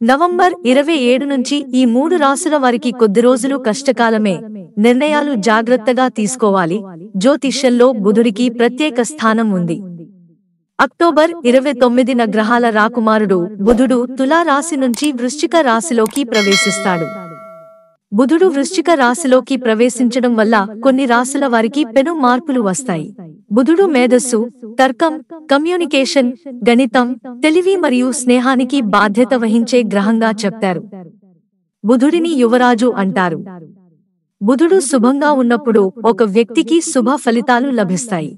November 27 నుంచి ఈ 3 రాసుల వారికి కొద్ది రోజులు కష్టకాలమే. నిర్ణయాలు జాగ్రత్తగా తీసుకోవాలి. జ్యోతిష్యంలో బుధుడికి ప్రత్యేక స్థానం ఉంది. అక్టోబర్ 29న గ్రహాల రాకుమారుడు బుధుడు తులా రాశి నుంచి వృశ్చిక రాశిలోకి ప్రవేశిస్తాడు. బుధుడు వృశ్చిక రాశిలోకి ప్రవేశించడం వల్ల కొన్ని రాశుల వారికి పెను మార్పులు వస్తాయి. బుధుడు మేధస్సు, తర్కం, కమ్యూనికేషన్, గణితం, తెలివి మరియు స్నేహానికి బాధ్యత వహించే గ్రహంగా చెప్తారు. బుధుడిని యువరాజు అంటారు. బుధుడు శుభంగా ఉన్నప్పుడు ఒక వ్యక్తికి శుభ ఫలితాలు లభిస్తాయి.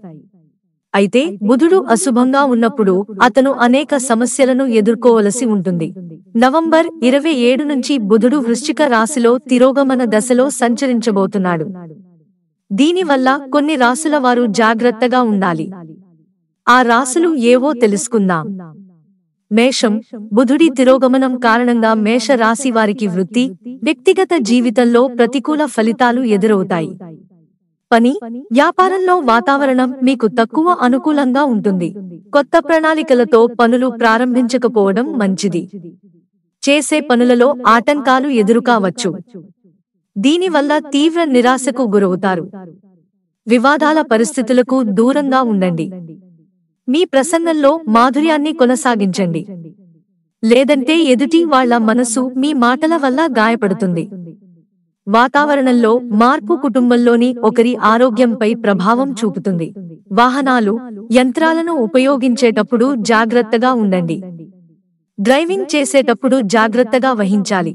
అయితే బుధుడు అశుభంగా ఉన్నప్పుడు అతను అనేక సమస్యలను ఎదుర్కోవలసి ఉంటుంది. నవంబర్ 27 నుంచి బుధుడు వృశ్చిక రాశిలో తిరోగమన దశలో సంచరించబోతున్నాడు. దీనివల్ల కొన్ని రాశుల వారు జాగ్రత్తగా ఉండాలి. ఆ రాశులు ఏవో తెలుసుకుందాం. మేషం. బుధుడి తిరోగమనం కారణంగా మేష రాశి వారికి వృత్తి, వ్యక్తిగత జీవితంలో ప్రతికూల ఫలితాలు ఎదురవుతాయి. పని, వ్యాపారంలో వాతావరణం మీకు తక్కువ అనుకూలంగా ఉంటుంది. కొత్త ప్రణాళికలతో పనులు ప్రారంభించకపోవడం మంచిది. చేసే పనులలో ఆటంకాలు ఎదురుకావచ్చు. దీనివల్ల తీవ్ర నిరాశకు గురవుతారు. వివాదాల పరిస్థితులకు దూరంగా ఉండండి. మీ ప్రసంగంలో మాధుర్యాన్ని కొనసాగించండి. లేదంటే ఎదుటి వాళ్ల మనసు మీ మాటల వల్ల గాయపడుతుంది. వాతావరణంలో మార్పు కుటుంబంలోని ఒకరి ఆరోగ్యంపై ప్రభావం చూపుతుంది. వాహనాలు, యంత్రాలను ఉపయోగించేటప్పుడు జాగ్రత్తగా ఉండండి. డ్రైవింగ్ చేసేటప్పుడు జాగ్రత్తగా వహించాలి.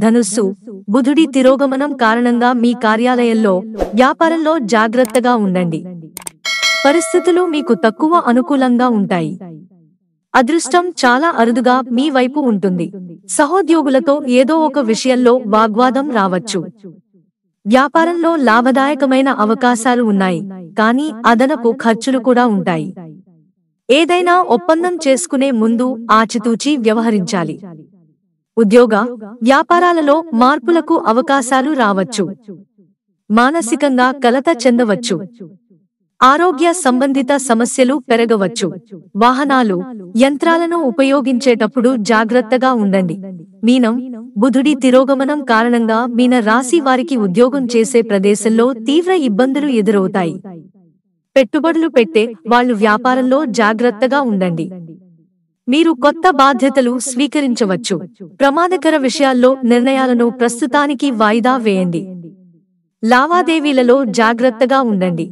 ధనుస్సు. బుధుడి తిరోగమనం కారణంగా మీ కార్యాలయంలో, వ్యాపారంలో జాగ్రత్తగా ఉండండి. పరిస్థితులు మీకు తక్కువ అనుకూలంగా ఉంటాయి. అదృష్టం చాలా అరుదుగా మీ వైపు ఉంటుంది. సహోద్యోగులతో ఏదో ఒక విషయంలో వాగ్వాదం రావచ్చు. వ్యాపారంలో లాభదాయకమైన అవకాశాలు ఉన్నాయి, కానీ అదనపు ఖర్చులు కూడా ఉంటాయి. ఏదైనా ఒప్పందం చేసుకునే ముందు ఆచితూచి వ్యవహరించాలి. ఉద్యోగ, వ్యాపారాలలో మార్పులకు అవకాశాలు రావచ్చు. మానసికంగా కలత చెందవచ్చు. ఆరోగ్య సంబంధిత సమస్యలు పెరగవచ్చు. వాహనాలు, యంత్రాలను ఉపయోగించేటప్పుడు జాగ్రత్తగా ఉండండి. మీనం. బుధుడి తిరోగమనం కారణంగా మీన రాశి వారికి ఉద్యోగం చేసే ప్రదేశంలో తీవ్ర ఇబ్బందులు ఎదురవుతాయి. పెట్టుబడులు పెట్టే వాళ్ళు వ్యాపారంలో జాగ్రత్తగా ఉండండి. మీరు కొత్త బాధ్యతలు స్వీకరించవచ్చు. ప్రమాదకర విషయాల్లో నిర్ణయాలను ప్రస్తుతానికి వాయిదా వేయండి. లావాదేవీలలో జాగ్రత్తగా ఉండండి.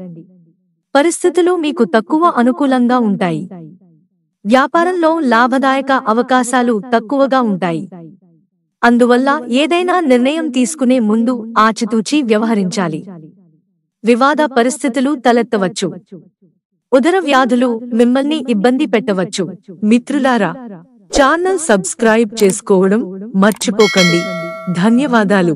పరిస్థితులు మీకు తక్కువ అనుకూలంగా ఉంటాయి. వ్యాపారంలో లాభదాయక అవకాశాలు తక్కువగా ఉంటాయి. అందువల్ల ఏదైనా నిర్ణయం తీసుకునే ముందు ఆచితూచి వ్యవహరించాలి. వివాద పరిస్థితులు తలెత్తవచ్చు. ఉదర వ్యాధులు మిమ్మల్ని ఇబ్బంది పెట్టవచ్చు. మిత్రులారా, ఛానల్ సబ్స్క్రైబ్ చేసుకోవడం మర్చిపోకండి. ధన్యవాదాలు.